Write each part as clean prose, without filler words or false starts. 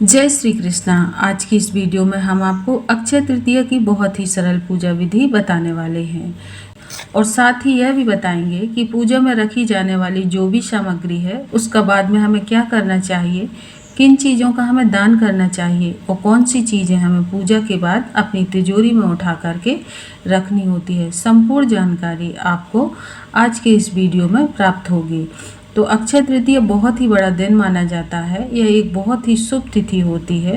जय श्री कृष्णा। आज की इस वीडियो में हम आपको अक्षय तृतीया की बहुत ही सरल पूजा विधि बताने वाले हैं और साथ ही यह भी बताएंगे कि पूजा में रखी जाने वाली जो भी सामग्री है उसका बाद में हमें क्या करना चाहिए, किन चीज़ों का हमें दान करना चाहिए और कौन सी चीज़ें हमें पूजा के बाद अपनी तिजोरी में उठा करके रखनी होती है। संपूर्ण जानकारी आपको आज के इस वीडियो में प्राप्त होगी। तो अक्षय तृतीया बहुत ही बड़ा दिन माना जाता है। यह एक बहुत ही शुभ तिथि होती है।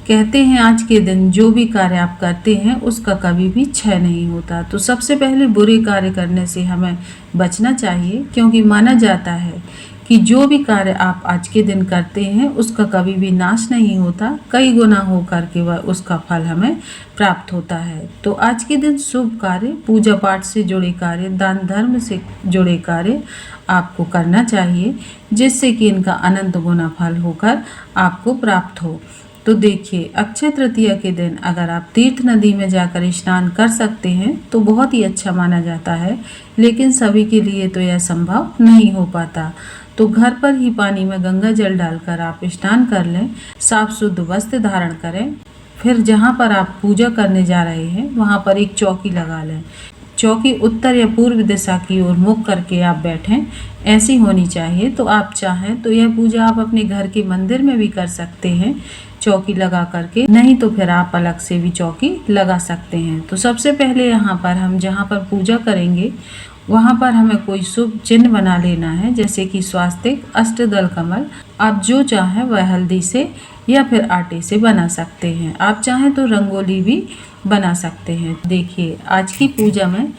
कहते हैं आज के दिन जो भी कार्य आप करते हैं उसका कभी भी क्षय नहीं होता। तो सबसे पहले बुरे कार्य करने से हमें बचना चाहिए, क्योंकि माना जाता है कि जो भी कार्य आप आज के दिन करते हैं उसका कभी भी नाश नहीं होता, कई गुना हो करके वह उसका फल हमें प्राप्त होता है। तो आज के दिन शुभ कार्य, पूजा पाठ से जुड़े कार्य, दान धर्म से जुड़े कार्य आपको करना चाहिए, जिससे कि इनका अनंत गुना फल होकर आपको प्राप्त हो। तो देखिए, अक्षय तृतीया के दिन अगर आप तीर्थ नदी में जाकर स्नान कर सकते हैं तो बहुत ही अच्छा माना जाता है, लेकिन सभी के लिए तो यह संभव नहीं हो पाता। तो घर पर ही पानी में गंगा जल डालकर आप स्नान कर लें, साफ शुद्ध वस्त्र धारण करें, फिर जहाँ पर आप पूजा करने जा रहे हैं वहाँ पर एक चौकी लगा लें। चौकी उत्तर या पूर्व दिशा की ओर मुख करके आप बैठें, ऐसी होनी चाहिए। तो आप चाहें तो यह पूजा आप अपने घर के मंदिर में भी कर सकते हैं चौकी लगा करके, नहीं तो फिर आप अलग से भी चौकी लगा सकते हैं। तो सबसे पहले यहाँ पर हम जहाँ पर पूजा करेंगे वहाँ पर हमें कोई शुभ चिन्ह बना लेना है, जैसे कि स्वास्तिक, अष्टदल कमल। आप जो चाहें वह हल्दी से या फिर आटे से बना सकते हैं। आप चाहें तो रंगोली भी बना सकते हैं। देखिए, आज की पूजा में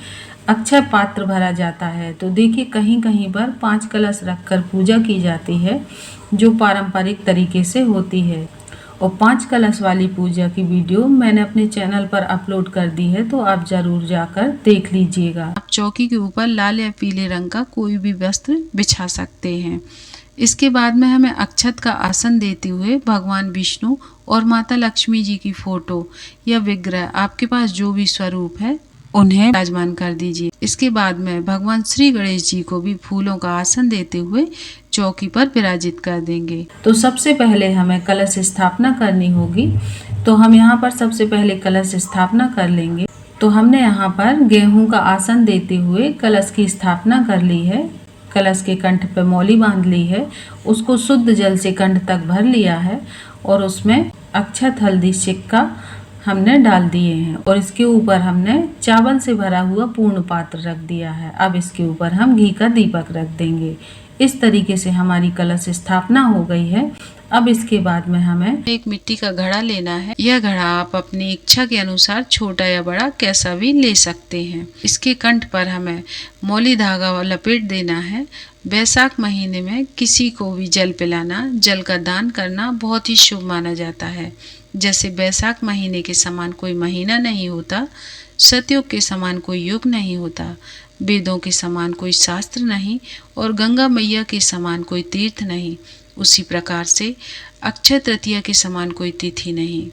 अक्षय पात्र भरा जाता है। तो देखिए, कहीं कहीं पर 5 कलश रखकर पूजा की जाती है, जो पारंपरिक तरीके से होती है। और 5 कलश वाली पूजा की वीडियो मैंने अपने चैनल पर अपलोड कर दी है, तो आप जरूर जाकर देख लीजिएगा। आप चौकी के ऊपर लाल या पीले रंग का कोई भी वस्त्र बिछा सकते हैं। इसके बाद में हमें अक्षत का आसन देते हुए भगवान विष्णु और माता लक्ष्मी जी की फोटो या विग्रह, आपके पास जो भी स्वरूप है, उन्हें विराजमान कर दीजिए। इसके बाद में भगवान श्री गणेश जी को भी फूलों का आसन देते हुए चौकी पर विराजित कर देंगे। तो सबसे पहले हमें कलश स्थापना करनी होगी। तो हम यहाँ पर सबसे पहले कलश स्थापना कर लेंगे। तो हमने यहाँ पर गेहूं का आसन देते हुए कलश की स्थापना कर ली है। कलश के कंठ पे मौली बांध ली है, उसको शुद्ध जल से कंठ तक भर लिया है और उसमें अक्षत, हल्दी, सिक्का हमने डाल दिए हैं और इसके ऊपर हमने चावल से भरा हुआ पूर्ण पात्र रख दिया है। अब इसके ऊपर हम घी का दीपक रख देंगे। इस तरीके से हमारी कलश स्थापना हो गई है। अब इसके बाद में हमें एक मिट्टी का घड़ा लेना है। यह घड़ा आप अपनी इच्छा के अनुसार छोटा या बड़ा कैसा भी ले सकते हैं। इसके कंठ पर हमें मौली धागा लपेट देना है। बैसाख महीने में किसी को भी जल पिलाना, जल का दान करना बहुत ही शुभ माना जाता है। जैसे बैसाख महीने के समान कोई महीना नहीं होता, सतयुग के समान कोई युग नहीं होता, वेदों के समान कोई शास्त्र नहीं और गंगा मैया के समान कोई तीर्थ नहीं, उसी प्रकार से अक्षय तृतीया के समान कोई तिथि नहीं।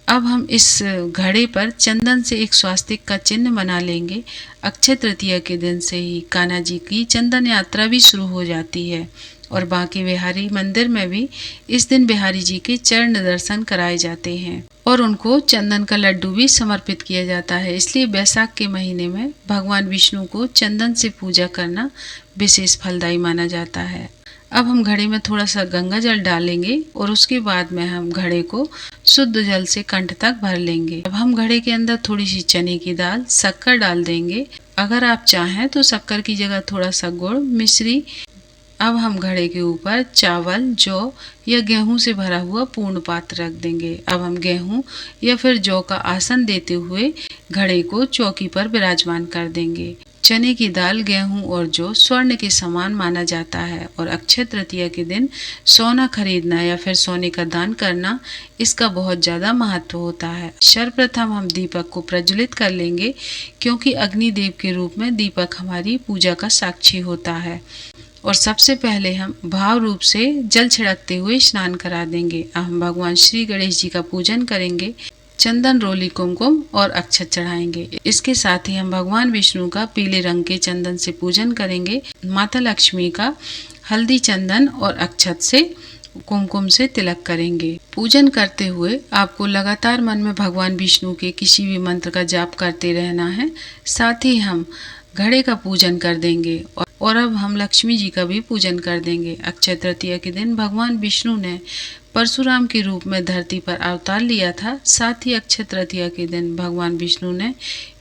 अब हम इस घड़े पर चंदन से एक स्वास्तिक का चिन्ह बना लेंगे। अक्षय तृतीया के दिन से ही कान्हा जी की चंदन यात्रा भी शुरू हो जाती है और बांके बिहारी मंदिर में भी इस दिन बिहारी जी के चरण दर्शन कराए जाते हैं और उनको चंदन का लड्डू भी समर्पित किया जाता है। इसलिए बैसाख के महीने में भगवान विष्णु को चंदन से पूजा करना विशेष फलदायी माना जाता है। अब हम घड़े में थोड़ा सा गंगा जल डालेंगे और उसके बाद में हम घड़े को शुद्ध जल से कंठ तक भर लेंगे। अब हम घड़े के अंदर थोड़ी सी चने की दाल, शक्कर डाल देंगे। अगर आप चाहें तो शक्कर की जगह थोड़ा सा गुड़, मिश्री। अब हम घड़े के ऊपर चावल, जौ या गेहूं से भरा हुआ पूर्ण पात्र रख देंगे। अब हम गेहूं या फिर जौ का आसन देते हुए घड़े को चौकी पर विराजमान कर देंगे। चने की दाल, गेहूं और जौ स्वर्ण के समान माना जाता है और अक्षय तृतीया के दिन सोना खरीदना या फिर सोने का दान करना, इसका बहुत ज़्यादा महत्व होता है। सर्वप्रथम हम दीपक को प्रज्वलित कर लेंगे, क्योंकि अग्निदेव के रूप में दीपक हमारी पूजा का साक्षी होता है। और सबसे पहले हम भाव रूप से जल छिड़कते हुए स्नान करा देंगे। अब हम भगवान श्री गणेश जी का पूजन करेंगे, चंदन, रोली, कुमकुम और अक्षत चढ़ाएंगे। इसके साथ ही हम भगवान विष्णु का पीले रंग के चंदन से पूजन करेंगे, माता लक्ष्मी का हल्दी, चंदन और अक्षत से कुमकुम से तिलक करेंगे। पूजन करते हुए आपको लगातार मन में भगवान विष्णु के किसी भी मंत्र का जाप करते रहना है। साथ ही हम घड़े का पूजन कर देंगे और अब हम लक्ष्मी जी का भी पूजन कर देंगे। अक्षय तृतीया के दिन भगवान विष्णु ने परशुराम के रूप में धरती पर अवतार लिया था। साथ ही अक्षय तृतीया के दिन भगवान विष्णु ने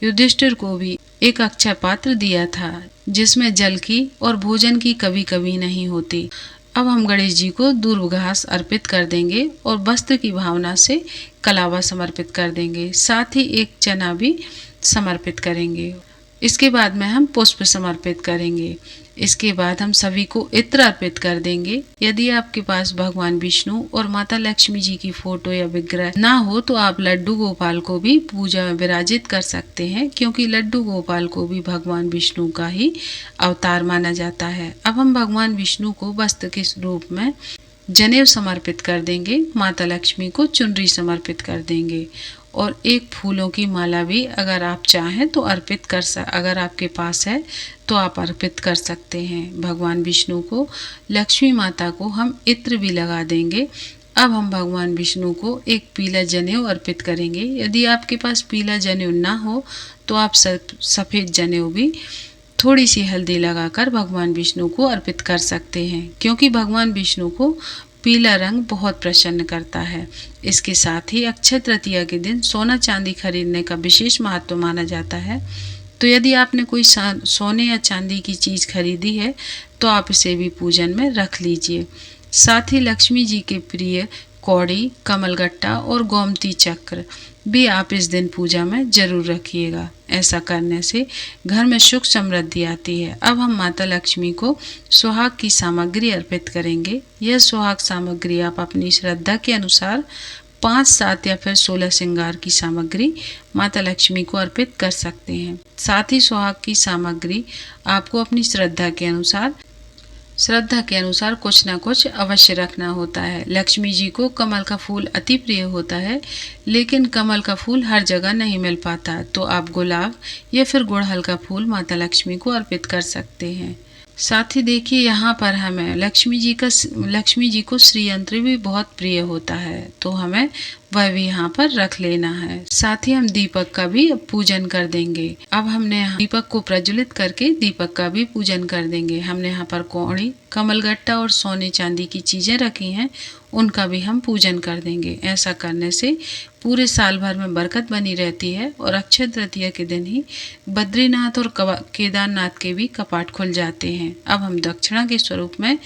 युधिष्ठिर को भी एक अक्षय पात्र दिया था जिसमें जल की और भोजन की कभी कभी नहीं होती। अब हम गणेश जी को दूर्व घास अर्पित कर देंगे और वस्त्र की भावना से कलावा समर्पित कर देंगे। साथ ही एक चना भी समर्पित करेंगे। इसके बाद में हम पुष्प समर्पित करेंगे। इसके बाद हम सभी को इत्र अर्पित कर देंगे। यदि आपके पास भगवान विष्णु और माता लक्ष्मी जी की फोटो या विग्रह ना हो तो आप लड्डू गोपाल को भी पूजा में विराजित कर सकते हैं, क्योंकि लड्डू गोपाल को भी भगवान विष्णु का ही अवतार माना जाता है। अब हम भगवान विष्णु को वस्त्र के रूप में जनेऊ समर्पित कर देंगे। माता लक्ष्मी को चुनरी समर्पित कर देंगे और एक फूलों की माला भी अगर आप चाहें तो अगर आपके पास है तो आप अर्पित कर सकते हैं। भगवान विष्णु को, लक्ष्मी माता को हम इत्र भी लगा देंगे। अब हम भगवान विष्णु को एक पीला जनेऊ अर्पित करेंगे। यदि आपके पास पीला जनेऊ ना हो तो आप सफ़ेद जनेऊ भी थोड़ी सी हल्दी लगाकर भगवान विष्णु को अर्पित कर सकते हैं, क्योंकि भगवान विष्णु को पीला रंग बहुत प्रसन्न करता है। इसके साथ ही अक्षय तृतीया के दिन सोना चांदी खरीदने का विशेष महत्व माना जाता है। तो यदि आपने कोई सोने या चांदी की चीज़ खरीदी है तो आप इसे भी पूजन में रख लीजिए। साथ ही लक्ष्मी जी के प्रिय कौड़ी, कमलगट्टा और गोमती चक्र भी आप इस दिन पूजा में जरूर रखिएगा। ऐसा करने से घर में सुख समृद्धि आती है। अब हम माता लक्ष्मी को सुहाग की सामग्री अर्पित करेंगे। यह सुहाग सामग्री आप अपनी श्रद्धा के अनुसार 5, 7 या फिर 16 श्रृंगार की सामग्री माता लक्ष्मी को अर्पित कर सकते हैं। साथ ही सुहाग की सामग्री आपको अपनी श्रद्धा के अनुसार कुछ ना कुछ अवश्य रखना होता है। लक्ष्मी जी को कमल का फूल अति प्रिय होता है, लेकिन कमल का फूल हर जगह नहीं मिल पाता, तो आप गुलाब या फिर गुड़हल का फूल माता लक्ष्मी को अर्पित कर सकते हैं। साथ ही देखिए यहाँ पर हमें लक्ष्मी जी को श्री यंत्र भी बहुत प्रिय होता है, तो हमें वह भी यहाँ पर रख लेना है। साथ ही हम दीपक का भी पूजन कर देंगे। अब हमने दीपक को प्रज्वलित करके दीपक का भी पूजन कर देंगे। हमने यहाँ पर कौड़ी, कमलगट्टा और सोने चांदी की चीजें रखी हैं, उनका भी हम पूजन कर देंगे। ऐसा करने से पूरे साल भर में बरकत बनी रहती है और अक्षय तृतीया के दिन ही बद्रीनाथ और केदारनाथ के भी कपाट खुल जाते हैं। अब हम दक्षिणा के स्वरूप में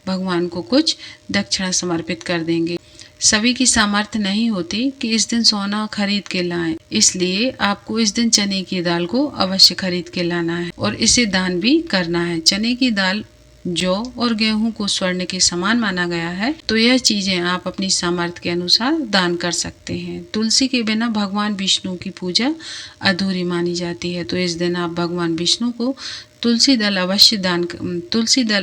भगवान को कुछ दक्षिणा समर्पित कर देंगे। सभी की सामर्थ्य नहीं होती कि इस दिन सोना खरीद के लाएं, इसलिए आपको इस दिन चने की दाल को अवश्य खरीद के लाना है और इसे दान भी करना है। चने की दाल, जौ और गेहूं को स्वर्ण के समान माना गया है, तो यह चीजें आप अपनी सामर्थ्य के अनुसार दान कर सकते हैं। तुलसी के बिना भगवान विष्णु की पूजा अधूरी मानी जाती है, तो इस दिन आप भगवान विष्णु को तुलसी दल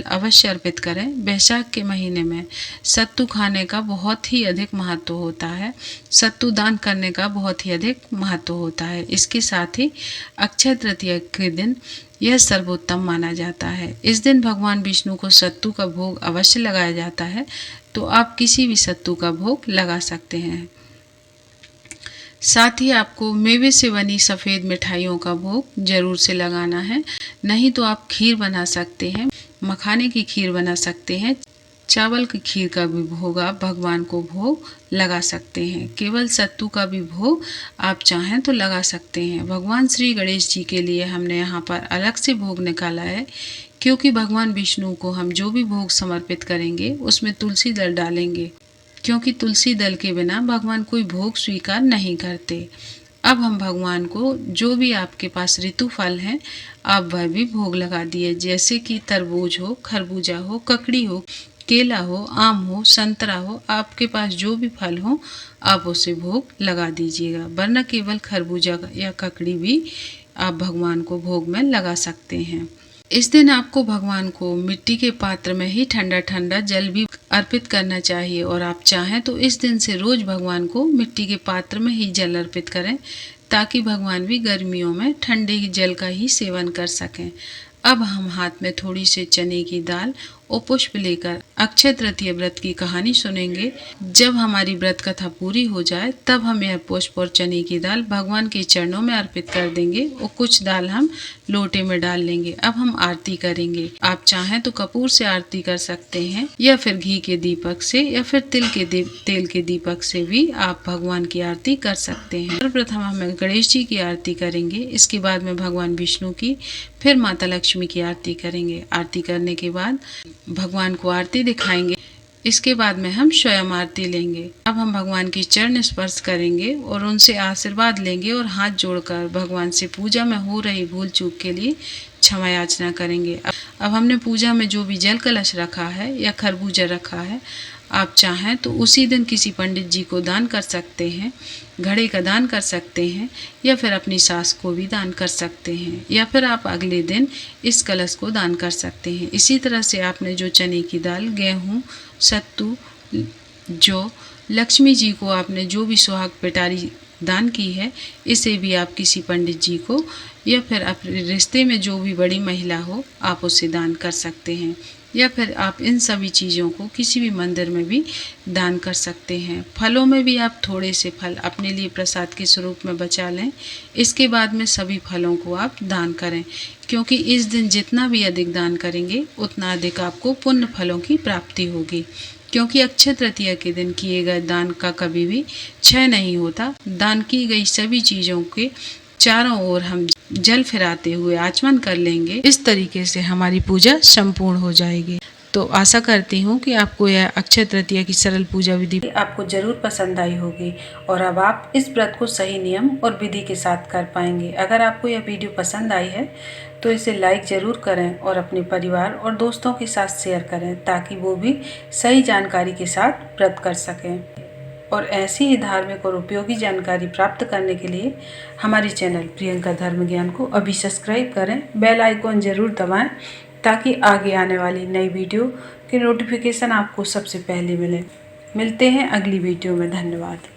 अवश्य अर्पित करें। वैशाख के महीने में सत्तू खाने का बहुत ही अधिक महत्व होता है, सत्तू दान करने का बहुत ही अधिक महत्व होता है। इसके साथ ही अक्षय तृतीया के दिन यह सर्वोत्तम माना जाता है। इस दिन भगवान विष्णु को सत्तू का भोग अवश्य लगाया जाता है, तो आप किसी भी सत्तू का भोग लगा सकते हैं। साथ ही आपको मेवे से बनी सफ़ेद मिठाइयों का भोग जरूर से लगाना है। नहीं तो आप खीर बना सकते हैं, मखाने की खीर बना सकते हैं, चावल की खीर का भी भोग आप भगवान को भोग लगा सकते हैं। केवल सत्तू का भी भोग आप चाहें तो लगा सकते हैं। भगवान श्री गणेश जी के लिए हमने यहाँ पर अलग से भोग निकाला है, क्योंकि भगवान विष्णु को हम जो भी भोग समर्पित करेंगे उसमें तुलसी दल डालेंगे, क्योंकि तुलसी दल के बिना भगवान कोई भोग स्वीकार नहीं करते। अब हम भगवान को जो भी आपके पास ऋतु फल हैं आप वह भी भोग लगा दिए, जैसे कि तरबूज हो, खरबूजा हो, ककड़ी हो, केला हो, आम हो, संतरा हो, आपके पास जो भी फल हो आप उसे भोग लगा दीजिएगा। वरना केवल खरबूजा या ककड़ी भी आप भगवान को भोग में लगा सकते हैं। इस दिन आपको भगवान को मिट्टी के पात्र में ही ठंडा ठंडा जल भी अर्पित करना चाहिए, और आप चाहें तो इस दिन से रोज भगवान को मिट्टी के पात्र में ही जल अर्पित करें, ताकि भगवान भी गर्मियों में ठंडे जल का ही सेवन कर सकें। अब हम हाथ में थोड़ी सी चने की दाल और पुष्प लेकर अक्षय तृतीया व्रत की कहानी सुनेंगे। जब हमारी व्रत कथा पूरी हो जाए तब हम यह पुष्प और चने की दाल भगवान के चरणों में अर्पित कर देंगे और कुछ दाल हम लोटे में डाल लेंगे। अब हम आरती करेंगे। आप चाहें तो कपूर से आरती कर सकते हैं या फिर घी के दीपक से या फिर तेल के दीपक से भी आप भगवान की आरती कर सकते हैं। सर्वप्रथम हम गणेश जी की आरती करेंगे, इसके बाद में भगवान विष्णु की, फिर माता लक्ष्मी की आरती करेंगे। आरती करने के बाद भगवान को आरती दिखाएंगे, इसके बाद में हम स्वयं आरती लेंगे। अब हम भगवान की चरण स्पर्श करेंगे और उनसे आशीर्वाद लेंगे और हाथ जोड़कर भगवान से पूजा में हो रही भूल चूक के लिए क्षमा याचना करेंगे। अब हमने पूजा में जो भी जल कलश रखा है या खरबूजा रखा है, आप चाहें तो उसी दिन किसी पंडित जी को दान कर सकते हैं, घड़े का दान कर सकते हैं या फिर अपनी सास को भी दान कर सकते हैं या फिर आप अगले दिन इस कलश को दान कर सकते हैं। इसी तरह से आपने जो चने की दाल, गेहूँ, सत्तू, जौ, लक्ष्मी जी को आपने जो भी सुहाग पिटारी दान की है, इसे भी आप किसी पंडित जी को या फिर अपने रिश्ते में जो भी बड़ी महिला हो आप उसे दान कर सकते हैं या फिर आप इन सभी चीज़ों को किसी भी मंदिर में भी दान कर सकते हैं। फलों में भी आप थोड़े से फल अपने लिए प्रसाद के स्वरूप में बचा लें, इसके बाद में सभी फलों को आप दान करें, क्योंकि इस दिन जितना भी अधिक दान करेंगे उतना अधिक आपको पुण्य फलों की प्राप्ति होगी। क्योंकि अक्षय तृतीया के दिन किए गए दान का कभी भी क्षय नहीं होता। दान की गई सभी चीज़ों के चारों ओर हम जल फिराते हुए आचमन कर लेंगे। इस तरीके से हमारी पूजा संपूर्ण हो जाएगी। तो आशा करती हूँ कि आपको यह अक्षय तृतीया की सरल पूजा विधि आपको जरूर पसंद आई होगी और अब आप इस व्रत को सही नियम और विधि के साथ कर पाएंगे। अगर आपको यह वीडियो पसंद आई है तो इसे लाइक ज़रूर करें और अपने परिवार और दोस्तों के साथ शेयर करें ताकि वो भी सही जानकारी के साथ व्रत कर सकें। और ऐसी ही धार्मिक और उपयोगी जानकारी प्राप्त करने के लिए हमारे चैनल प्रियंका धर्म ज्ञान को अभी सब्सक्राइब करें, बेल आइकॉन ज़रूर दबाएं ताकि आगे आने वाली नई वीडियो के नोटिफिकेशन आपको सबसे पहले मिले। मिलते हैं अगली वीडियो में। धन्यवाद।